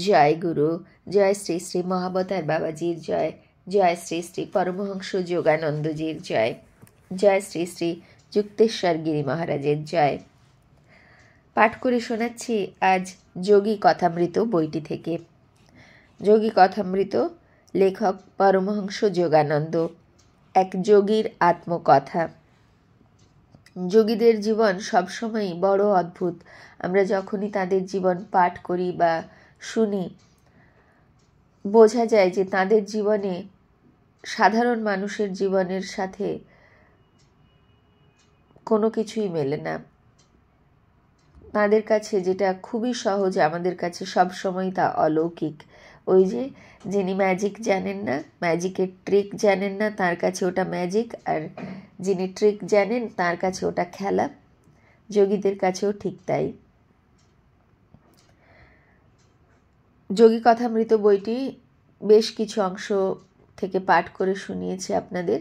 জয় গুরু, জয় শ্রী শ্রী মহাবতার বাবাজির জয়, জয় শ্রী শ্রী পরমহংস যোগানন্দজির জয়, জয় শ্রী শ্রী যুক্তেশ্বর গিরি মহারাজের জয়। পাঠ করে শোনাচ্ছি আজ যোগী কথামৃত বইটি থেকে। যোগী কথামৃত, লেখক পরমহংস যোগানন্দ। এক যোগীর আত্মকথা। যোগীদের জীবন সবসময়ই বড় অদ্ভুত। আমরা যখনই তাদের জীবন পাঠ করি বা শুনি, বোঝা যায় যে তাদের জীবনে সাধারণ মানুষের জীবনের সাথে কোনো কিছুই মেলে না। তাদের কাছে যেটা খুবই সহজ, আমাদের কাছে সবসময় তা অলৌকিক। ওই যে যিনি ম্যাজিক জানেন না, ম্যাজিকের ট্রিক জানেন না, তার কাছে ওটা ম্যাজিক, আর যিনি ট্রিক জানেন তার কাছে ওটা খেলা। যোগীদের কাছেও ঠিক তাই। যোগী কথামৃত বইটি বেশ কিছু অংশ থেকে পাঠ করে শুনিয়েছি আপনাদের।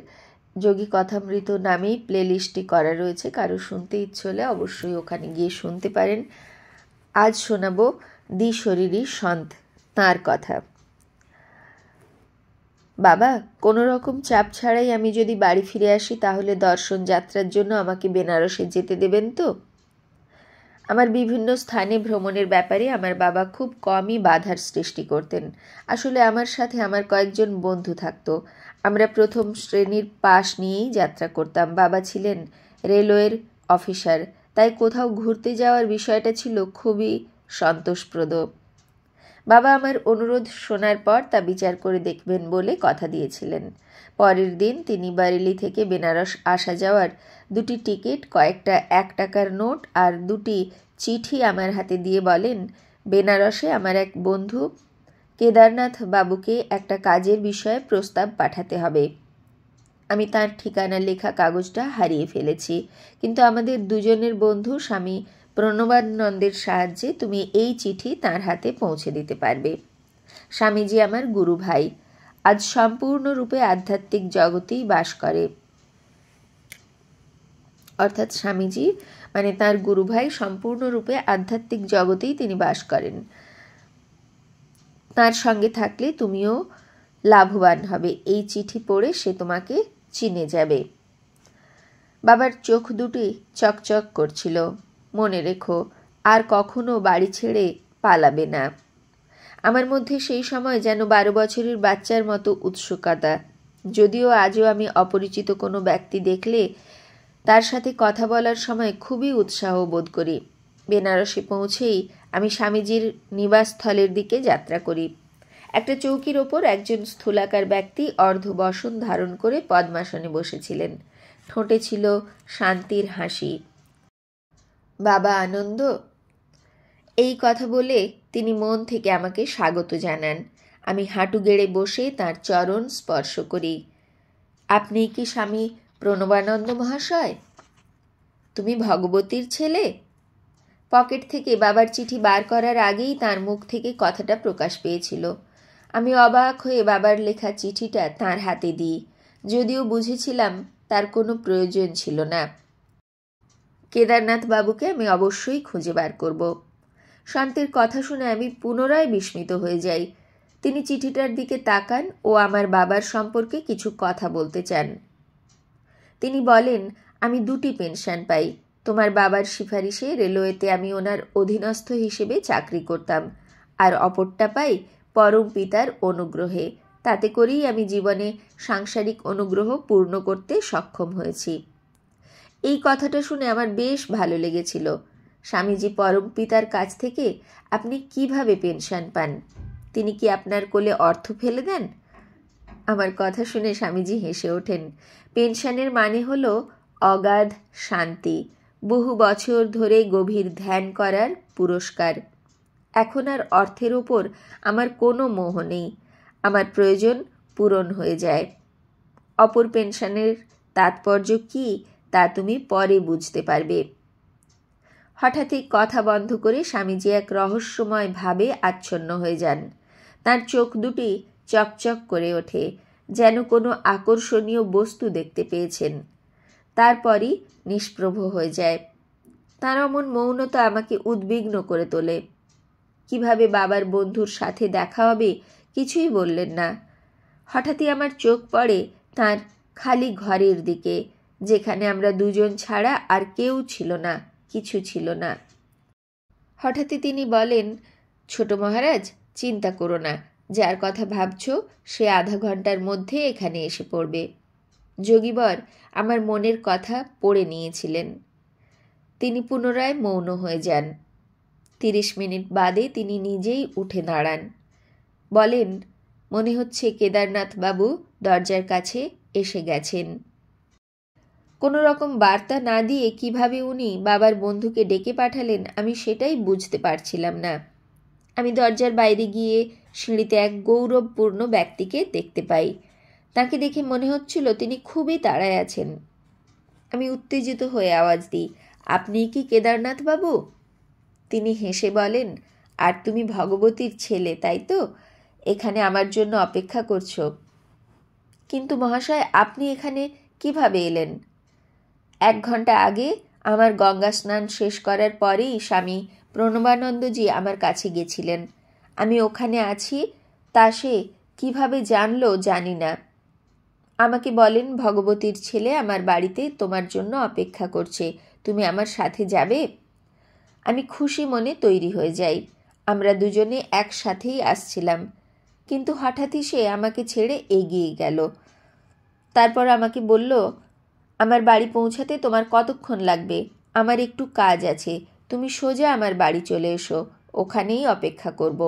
যোগী কথামৃত নামেই প্লেলিস্টটি করা রয়েছে, কারো শুনতে ইচ্ছে হলে অবশ্যই ওখানে গিয়ে শুনতে পারেন। আজ শোনাবো দ্বিশরীরী সন্ত, তাঁর কথা। বাবা, কোনো রকম চাপ ছাড়াই আমি যদি বাড়ি ফিরে আসি তাহলে দর্শন যাত্রার জন্য আমাকে বেনারসে যেতে দেবেন তো? আমার বিভিন্ন স্থানে ভ্রমণের ব্যাপারে আমার বাবা খুব কমই বাধার সৃষ্টি করতেন। আসলে আমার সাথে আমার কয়েকজন বন্ধু থাকতো। আমরা প্রথম শ্রেণীর পাস নিয়েই যাত্রা করতাম। বাবা ছিলেন রেলওয়ের অফিসার, তাই কোথাও ঘুরতে যাওয়ার বিষয়টা ছিল খুবই সন্তোষপ্রদ। বাবা আমার অনুরোধ শোনার পর তা বিচার করে দেখবেন বলে কথা দিয়েছিলেন। পরের দিন তিনি বারেলি থেকে বেনারস আসা যাওয়ার 2টি টিকিট, কয়েকটা 1 টাকার নোট আর 2টি চিঠি আমার হাতে দিয়ে বলেন, বেনারসে আমার এক বন্ধু কেদারনাথ বাবুকে একটা কাজের বিষয়ে প্রস্তাব পাঠাতে হবে। আমি তার ঠিকানা লেখা কাগজটা হারিয়ে ফেলেছি, কিন্তু আমাদের দুজনের বন্ধু স্বামী প্রণবানন্দের সাহায্যে তুমি এই চিঠি তার হাতে পৌঁছে দিতে পারবে। স্বামীজি আমার গুরু ভাই, আজ সম্পূর্ণরূপে আধ্যাত্মিক জগতেই বাস করে। অর্থাৎ স্বামীজি মানে তার গুরু ভাই সম্পূর্ণরূপে আধ্যাত্মিক জগতেই তিনি বাস করেন। তার সঙ্গে থাকলে তুমিও লাভবান হবে। এই চিঠি পড়ে সে তোমাকে চিনে যাবে। বাবার চোখ দুটি চকচক করছিল। মনে রেখো, আর কখনো বাড়ি ছেড়ে পালাবে না। আমার মধ্যে সেই সময় যেন 12 বছরের বাচ্চার মতো উৎসুকতা। যদিও আজও আমি অপরিচিত কোনো ব্যক্তি দেখলে তার সাথে কথা বলার সময় খুবই উৎসাহ বোধ করি। বেনারসে পৌঁছেই আমি স্বামীজির নিবাসস্থলের দিকে যাত্রা করি। একটা চৌকির ওপর একজন স্থূলাকার ব্যক্তি অর্ধবসন ধারণ করে পদ্মাসনে বসেছিলেন। ঠোঁটে ছিল শান্তির হাসি। বাবা আনন্দ, এই কথা বলে তিনি মন থেকে আমাকে স্বাগত জানান। আমি হাঁটু গেড়ে বসে তাঁর চরণ স্পর্শ করি। আপনি কি স্বামী প্রণবানন্দ মহাশয়? তুমি ভগবতীর ছেলে? পকেট থেকে বাবার চিঠি বার করার আগেই তার মুখ থেকে কথাটা প্রকাশ পেয়েছিল। আমি অবাক হয়ে বাবার লেখা চিঠিটা তার হাতে দিই, যদিও বুঝেছিলাম তার কোনো প্রয়োজন ছিল না। কেদারনাথ বাবুকে আমি অবশ্যই খুঁজে বার করব। শান্তির কথা শুনে আমি পুনরায় বিস্মিত হয়ে যাই। তিনি চিঠিটার দিকে তাকান ও আমার বাবার সম্পর্কে কিছু কথা বলতে চান। তিনি বলেন, আমি 2টি পেনশন পাই। তোমার বাবার সিফারিশে রেলওয়েতে আমি ওনার অধীনস্থ হিসেবে চাকরি করতাম, আর অপরটা পাই পরম পিতার অনুগ্রহে। তাতে করেই আমি জীবনে সাংসারিক অনুগ্রহ পূর্ণ করতে সক্ষম হয়েছি। এই কথাটা শুনে আমার বেশ ভালো লেগেছিল। স্বামীজি পরম পিতার কাছ থেকে আপনি কিভাবে পেনশন পান? তিনি কি আপনার কোলে অর্থ ফেলে দেন? আমার কথা শুনে স্বামীজি হেসে ওঠেন। পেনশনের মানে হলো অগাধ শান্তি, বহু বছর ধরে গভীর ধ্যান করার পুরস্কার। এখন আর অর্থের ওপর আমার কোনো মোহ নেই। আমার প্রয়োজন পূরণ হয়ে যায়। অপর পেনশনের তাৎপর্য কি তা তুমি পরে বুঝতে পারবে। হঠাৎই কথা বন্ধ করে স্বামীজি এক রহস্যময় ভাবে আচ্ছন্ন হয়ে যান। তার চোখ দুটি চকচক করে ওঠে, যেন কোনো আকর্ষণীয় বস্তু দেখতে পেয়েছেন। তারপরই নিষ্প্রভ হয়ে যায়। তার অমন মৌনতা আমাকে উদ্বিগ্ন করে তোলে। কিভাবে বাবার বন্ধুর সাথে দেখা হবে কিছুই বললেন না। হঠাৎই আমার চোখ পড়ে তার খালি ঘরের দিকে, যেখানে আমরা দুজন ছাড়া আর কেউ ছিল না, কিছু ছিল না। হঠাৎই তিনি বলেন, ছোট মহারাজ, চিন্তা করো না, যার কথা ভাবছ সে আধা ঘন্টার মধ্যে এখানে এসে পড়বে। যোগীবর আমার মনের কথা পড়ে নিয়েছিলেন। তিনি পুনরায় মৌন হয়ে যান। 30 মিনিট বাদে তিনি নিজেই উঠে দাঁড়ান। বলেন, মনে হচ্ছে কেদারনাথ বাবু দরজার কাছে এসে গেছেন। কোনো রকম বার্তা না দিয়ে কিভাবে উনি বাবার বন্ধুকে ডেকে পাঠালেন আমি সেটাই বুঝতে পারছিলাম না। আমি দরজার বাইরে গিয়ে সিঁড়িতে এক গৌরবপূর্ণ ব্যক্তিকে দেখতে পাই। তাকে দেখে মনে হচ্ছিল তিনি খুবই তাড়ায় আছেন। আমি উত্তেজিত হয়ে আওয়াজ দিই, আপনি কি কেদারনাথ বাবু? তিনি হেসে বলেন, আর তুমি ভগবতীর ছেলে, তাই তো? এখানে আমার জন্য অপেক্ষা করছো। কিন্তু মহাশয়, আপনি এখানে কিভাবে এলেন? 1 ঘন্টা আগে আমার গঙ্গা স্নান শেষ করার পরেই স্বামী প্রণবানন্দজি আমার কাছে গেছিলেন। আমি ওখানে আছি তা সে কিভাবে জানলো জানি না। আমাকে বলেন, ভগবতীর ছেলে আমার বাড়িতে তোমার জন্য অপেক্ষা করছে, তুমি আমার সাথে যাবে? আমি খুশি মনে তৈরি হয়ে যাই। আমরা দুজনে একসাথেই আসছিলাম, কিন্তু হঠাৎই সে আমাকে ছেড়ে এগিয়ে গেল। তারপর আমাকে বলল, আমার বাড়ি পৌঁছাতে তোমার কতক্ষণ লাগবে? আমার একটু কাজ আছে, তুমি সোজা আমার বাড়ি চলে এসো, ওখানেই অপেক্ষা করব।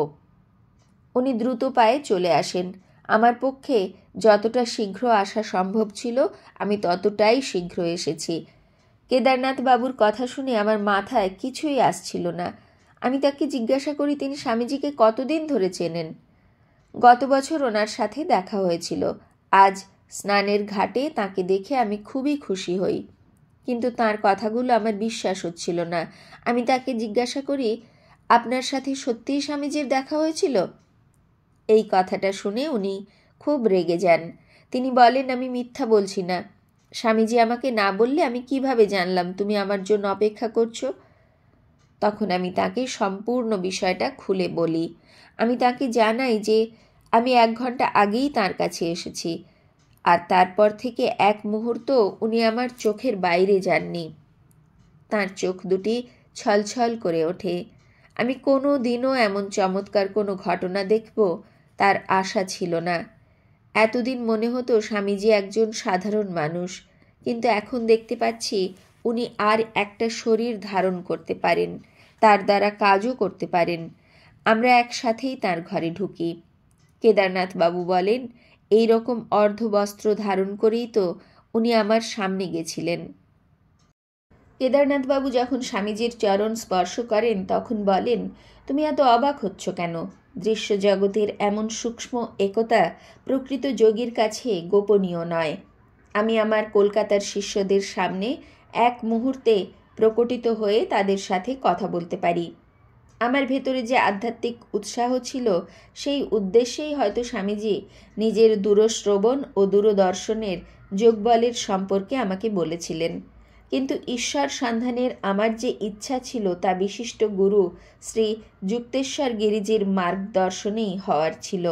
উনি দ্রুত পায়ে চলে আসেন। আমার পক্ষে যতটা শীঘ্র আসা সম্ভব ছিল আমি ততটাই শীঘ্র এসেছি। কেদারনাথ বাবুর কথা শুনে আমার মাথায় কিছুই আসছিল না। আমি তাকে জিজ্ঞাসা করি, তিনি স্বামীজিকে কতদিন ধরে চেনেন? গত বছর ওনার সাথে দেখা হয়েছিল। আজ স্নানের ঘাটে তাকে দেখে আমি খুবই খুশি হই, কিন্তু তার কথাগুলো আমার বিশ্বাস হচ্ছিল না। আমি তাকে জিজ্ঞাসা করি, আপনার সাথে সত্যিই স্বামীজির দেখা হয়েছিল? এই কথাটা শুনে উনি খুব রেগে যান। তিনি বলেন, আমি মিথ্যা বলছি না। স্বামীজি আমাকে না বললে আমি কিভাবে জানলাম তুমি আমার জন্য অপেক্ষা করছো? তখন আমি তাকে সম্পূর্ণ বিষয়টা খুলে বলি। আমি তাকে জানাই যে আমি 1 ঘন্টা আগেই তার কাছে এসেছি, আর তারপর থেকে এক মুহূর্ত উনি আমার চোখের বাইরে যাননি। তার চোখ দুটি ছলছল করে ওঠে। আমি কোনো দিনও এমন চমৎকার কোনো ঘটনা দেখব তার আশা ছিল না। এতদিন মনে হতো স্বামীজি একজন সাধারণ মানুষ, কিন্তু এখন দেখতে পাচ্ছি উনি আর একটা শরীর ধারণ করতে পারেন, তার দ্বারা কাজও করতে পারেন। আমরা একসাথেই তার ঘরে ঢুকি। কেদারনাথ বাবু বলেন, এই রকম অর্ধবস্ত্র ধারণ করেই তো উনি আমার সামনে গেছিলেন। কেদারনাথ বাবু যখন স্বামীজির চরণ স্পর্শ করেন তখন বলেন, তুমি এত অবাক হচ্ছ কেন? দৃশ্য জগতের এমন সূক্ষ্ম একতা প্রকৃত যোগীর কাছে গোপনীয় নয়। আমি আমার কলকাতার শিষ্যদের সামনে এক মুহূর্তে প্রকটিত হয়ে তাদের সাথে কথা বলতে পারি। আমার ভেতরে যে আধ্যাত্মিক উৎসাহ ছিল সেই উদ্দেশ্যেই হয়তো স্বামীজি নিজের দূরশ্রবণ ও দূরদর্শনের যোগবলের সম্পর্কে আমাকে বলেছিলেন। কিন্তু ঈশ্বর সন্ধানের আমার যে ইচ্ছা ছিল তা বিশিষ্ট গুরু শ্রী যুক্তেশ্বর গিরিজির মার্গদর্শনেই হওয়ার ছিল।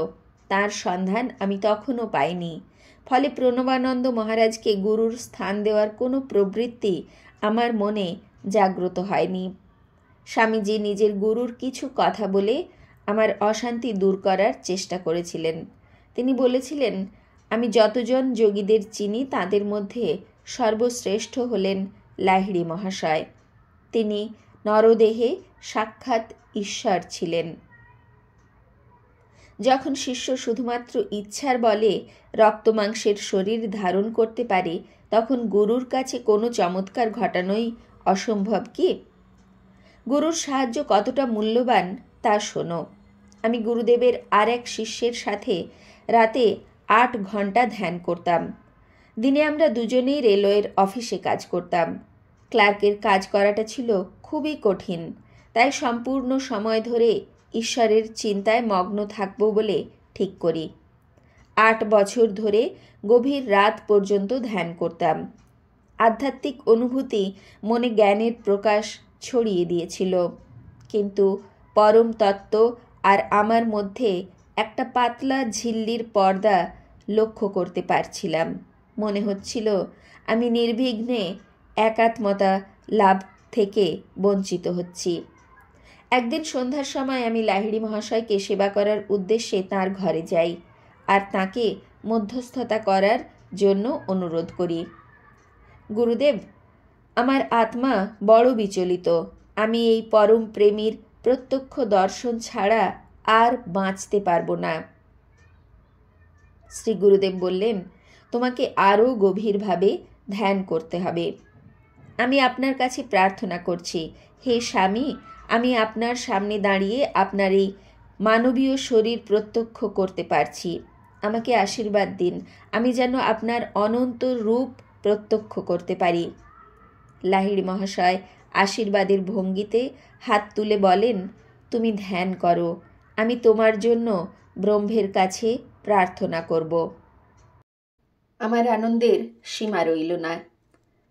তার সন্ধান আমি তখনও পাইনি। ফলে প্রণবানন্দ মহারাজকে গুরুর স্থান দেওয়ার কোনো প্রবৃত্তি আমার মনে জাগ্রত হয়নি। স্বামীজি নিজের গুরুর কিছু কথা বলে আমার অশান্তি দূর করার চেষ্টা করেছিলেন। তিনি বলেছিলেন, আমি যতজন যোগীদের চিনি তাদের মধ্যে সর্বশ্রেষ্ঠ হলেন লাহিড়ী মহাশয়। তিনি নরদেহে সাক্ষাৎ ঈশ্বর ছিলেন। যখন শিষ্য শুধুমাত্র ইচ্ছার বলে রক্তমাংসের শরীর ধারণ করতে পারে, তখন গুরুর কাছে কোনো চমৎকার ঘটানোই অসম্ভব কি? গুরুর সাহায্য কতটা মূল্যবান তা শোনো। আমি গুরুদেবের আর এক শিষ্যের সাথে রাতে 8 ঘন্টা ধ্যান করতাম। দিনে আমরা দুজনেই রেলওয়ের অফিসে কাজ করতাম। ক্লার্কের কাজ করাটা ছিল খুবই কঠিন, তাই সম্পূর্ণ সময় ধরে ঈশ্বরের চিন্তায় মগ্ন থাকব বলে ঠিক করি। 8 বছর ধরে গভীর রাত পর্যন্ত ধ্যান করতাম। আধ্যাত্মিক অনুভূতি মনে জ্ঞানের প্রকাশ ছড়িয়ে দিয়েছিল, কিন্তু পরম তত্ত্ব আর আমার মধ্যে একটা পাতলা ঝিল্লির পর্দা লক্ষ্য করতে পারছিলাম। মনে হচ্ছিল আমি নির্বিঘ্নে একাত্মতা লাভ থেকে বঞ্চিত হচ্ছি। একদিন সন্ধ্যার সময় আমি লাহিড়ী মহাশয়কে সেবা করার উদ্দেশ্যে তাঁর ঘরে যাই আর তাঁকে মধ্যস্থতা করার জন্য অনুরোধ করি। গুরুদেব, আমার আত্মা বড় বিচলিত। আমি এই পরম প্রেমীর প্রত্যক্ষ দর্শন ছাড়া আর বাঁচতে পারবো না। শ্রী গুরুদেব বললেন, তোমাকে আরও গভীরভাবে ধ্যান করতে হবে। আমি আপনার কাছে প্রার্থনা করছি, হে স্বামী, আমি আপনার সামনে দাঁড়িয়ে আপনার এই মানবীয় শরীর প্রত্যক্ষ করতে পারছি। আমাকে আশীর্বাদ দিন, আমি যেন আপনার অনন্ত রূপ প্রত্যক্ষ করতে পারি। লাহিড়ী মহাশয় আশীর্বাদের ভঙ্গিতে হাত তুলে বলেন, তুমি ধ্যান করো, আমি তোমার জন্য ব্রহ্মের কাছে প্রার্থনা করব। আমার আনন্দের সীমা রইল না।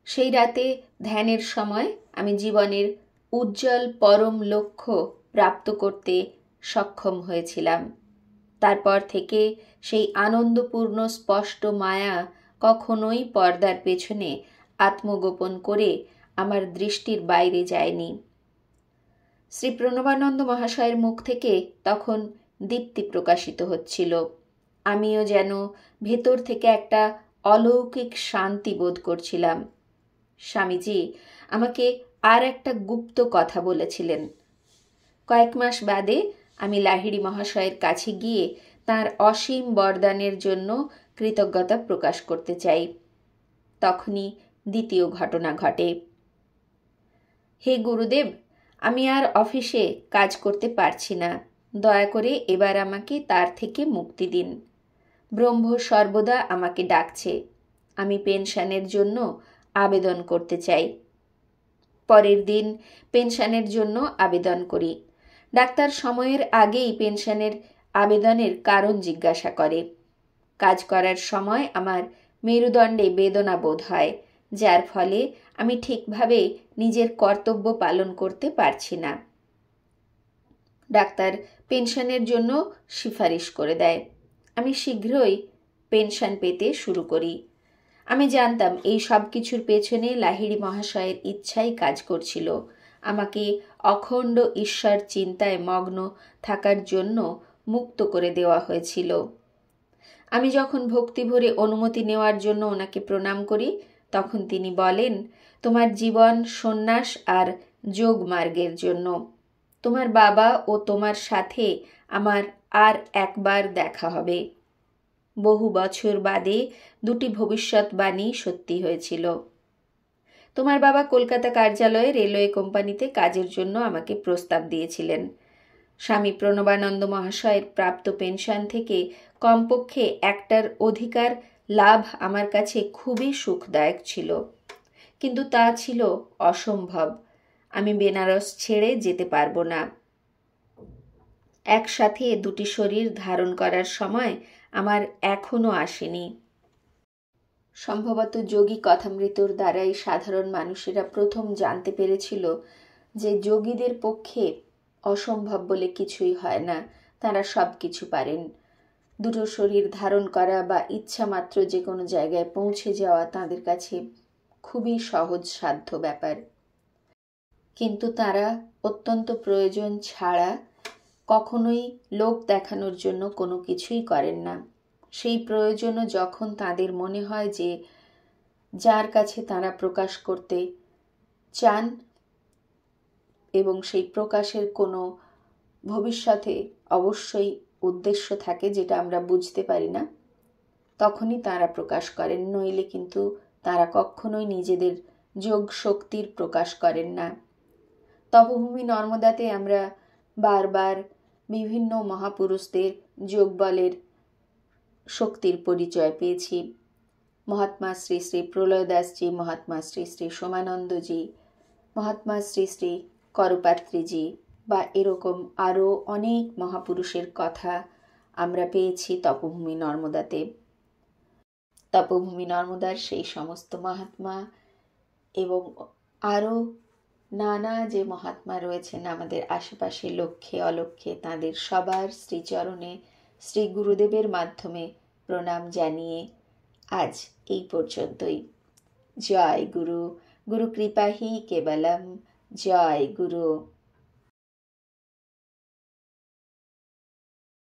সেই রাতে ধ্যানের সময় আমি জীবনের উজ্জ্বল পরম লক্ষ্য প্রাপ্ত করতে সক্ষম হয়েছিলাম। তারপর থেকে সেই আনন্দপূর্ণ স্পষ্ট মায়া কখনোই পর্দার পেছনে আত্মগোপন করে আমার দৃষ্টির বাইরে যায়নি। শ্রী প্রণবানন্দ মহাশয়ের মুখ থেকে তখন দীপ্তি প্রকাশিত হচ্ছিল। আমিও যেন ভেতর থেকে একটা অলৌকিক শান্তি বোধ করছিলাম। স্বামীজি আমাকে আর একটা গুপ্ত কথা বলেছিলেন। কয়েক মাস বাদে আমি লাহিড়ী মহাশয়ের কাছে গিয়ে তাঁর অসীম বরদানের জন্য কৃতজ্ঞতা প্রকাশ করতে চাই। তখনই দ্বিতীয় ঘটনা ঘটে। হে গুরুদেব, আমি আর অফিসে কাজ করতে পারছি না। দয়া করে এবার আমাকে তার থেকে মুক্তি দিন। ব্রহ্ম সর্বদা আমাকে ডাকছে। আমি পেনশনের জন্য আবেদন করতে চাই। পরের দিন পেনশনের জন্য আবেদন করি। ডাক্তার সময়ের আগেই পেনশনের আবেদনের কারণ জিজ্ঞাসা করে। কাজ করার সময় আমার মেরুদণ্ডে বেদনা বোধ হয়, যার ফলে আমি ঠিকভাবে নিজের কর্তব্য পালন করতে পারছি না। ডাক্তার পেনশনের জন্য সিফারিশ করে দেয়। আমি শীঘ্রই পেনশন পেতে শুরু করি। আমি জানতাম এই সব কিছুর পেছনে লাহিড়ী মহাশয়ের ইচ্ছাই কাজ করছিল, আমাকে অখণ্ড ঈশ্বর চিন্তায় মগ্ন থাকার জন্য মুক্ত করে দেওয়া হয়েছিল। আমি যখন ভক্তি ভরে অনুমতি নেওয়ার জন্য ওনাকে প্রণাম করি, তখন তিনি বলেন, তোমার জীবন সন্ন্যাস আর যোগ মার্গের জন্য। তোমার বাবা ও তোমার সাথে আমার আর একবার দেখা হবে। বহু বছর বাদে দুটি ভবিষ্যৎবাণী সত্যি হয়েছিল। তোমার বাবা কলকাতা কার্যালয়ে রেলওয়ে কোম্পানিতে কাজের জন্য আমাকে প্রস্তাব দিয়েছিলেন। স্বামী প্রণবানন্দ মহাশয়ের প্রাপ্ত পেনশন থেকে কমপক্ষে একটার অধিকার লাভ আমার কাছে খুবই সুখদায়ক ছিল, কিন্তু তা ছিল অসম্ভব। আমি বেনারস ছেড়ে যেতে পারবো না। একসাথে দুটি শরীর ধারণ করার সময় আমার এখনো আসেনি। সম্ভবত যোগী কথামৃতর দ্বারাই সাধারণ মানুষেরা প্রথম জানতে পেরেছিল যে যোগীদের পক্ষে অসম্ভব বলে কিছুই হয় না, তারা সব কিছু পারেন। দুটো শরীর ধারণ করা বা ইচ্ছা মাত্র যে কোনো জায়গায় পৌঁছে যাওয়া তাদের কাছে খুবই সহজ সাধ্য ব্যাপার। কিন্তু তারা অত্যন্ত প্রয়োজন ছাড়া কখনোই লোক দেখানোর জন্য কোনো কিছুই করেন না। সেই প্রয়োজনও যখন তাদের মনে হয় যে যার কাছে তারা প্রকাশ করতে চান এবং সেই প্রকাশের কোনো ভবিষ্যতে অবশ্যই উদ্দেশ্য থাকে যেটা আমরা বুঝতে পারি না, তখনই তারা প্রকাশ করেন, নইলে কিন্তু তারা কখনোই নিজেদের যোগ শক্তির প্রকাশ করেন না। তপভূমি নর্মদাতে আমরা বারবার বিভিন্ন মহাপুরুষদের যোগ বলের শক্তির পরিচয় পেয়েছি। মহাত্মা শ্রী শ্রী প্রলয় দাসজি, মহাত্মা শ্রী শ্রী সোমানন্দজি, মহাত্মা শ্রী শ্রী করপাত্রীজি বা এরকম আরও অনেক মহাপুরুষের কথা আমরা পেয়েছি তপভূমি নর্মদাতে। তপভূমি নর্মদার সেই সমস্ত মহাত্মা এবং আরও নানা যে মহাত্মা রয়েছেন আমাদের আশেপাশে, লক্ষ্যে অলক্ষ্যে, তাঁদের সবার শ্রীচরণে শ্রী গুরুদেবের মাধ্যমে প্রণাম জানিয়ে আজ এই পর্যন্তই। জয় গুরু, গুরু কৃপাহি কেবলম। জয় গুরু।